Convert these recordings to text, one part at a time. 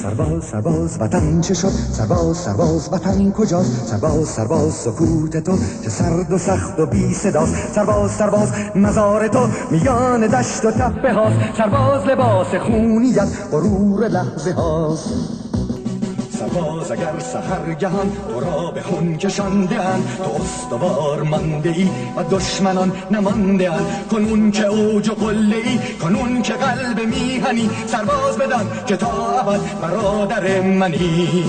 سرباز سرباز وطن چه شد؟ سرباز سرباز وطن کجاست؟ سرباز سرباز سکوت تو چه سرد و سخت و بی صداست. سرباز سرباز مزار تو میان دشت و تپه هاست. سرباز لباس خونیت غرور لحظه هاست. سرباز اگر سحرگهان تو را به خون کشانده اند، تو استوار مانده ای و دشمنان نمانده اند. کنون که اوج و قله ای، کنون که قلب میهنی، سرباز بدان که تا ابد برادر منی.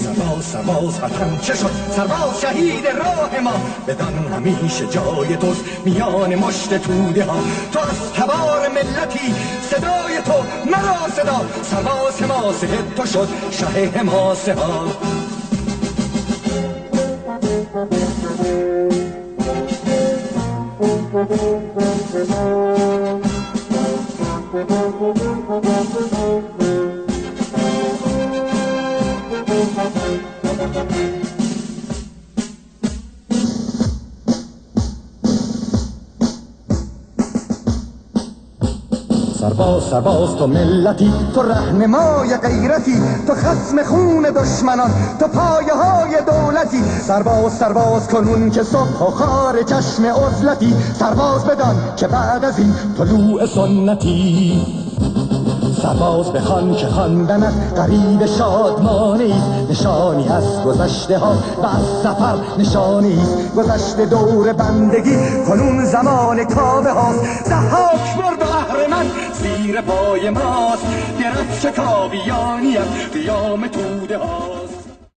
سرباز سرباز وطن چه شد؟ سرباز شهید راه ما، بدان همیشه جای توست میان مشت توده ها. تو از تبار ملتی، صدای تو مرا صدا، سرباز حماسه تو شد شه حماسه ها. سرباز سرباز تو ملتی، تو رهنمای غیرتی، تو خصم خون دشمنان، تو پایه های دولتی. سرباز سرباز کنون که صبح و خار چشم عزلتی، سرباز بدان که بعد از این طلوع سنتی. سرباز بخوان که خواندنت غریب شادمانه ایست، نشانی از گذشته ها و از سفر نشانی است. گذشته دور بندگی کنون زمان کاوه هاست. ضحاک مرد و اهرمن زیر پای ماست، گرفت شکاویانیت قیام توده هاست.